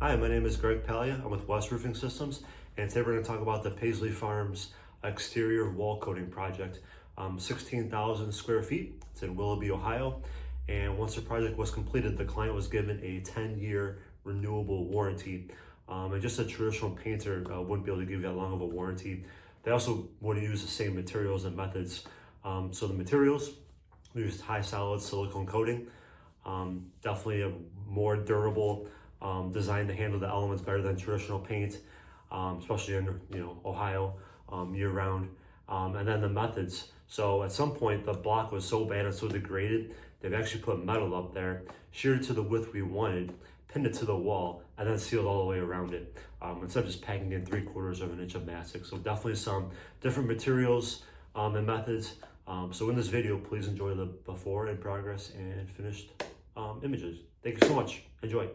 Hi, my name is Greg Palia. I'm with West Roofing Systems, and today we're going to talk about the Paisley Farms exterior wall coating project. 16,000 square feet. It's in Willoughby, Ohio. And once the project was completed, the client was given a 10-year renewable warranty. And just a traditional painter wouldn't be able to give you that long of a warranty. They also would use the same materials and methods. So the materials, we used high solid silicone coating. Definitely a more durable design to handle the elements better than traditional paint, especially in Ohio year round. And then the methods. So at some point the block was so bad and so degraded, they've actually put metal up there, sheared it to the width we wanted, pinned it to the wall, and then sealed all the way around it, instead of just packing in 3/4 of an inch of mastic. So definitely some different materials and methods. So in this video, please enjoy the before in progress and finished images. Thank you so much. Enjoy.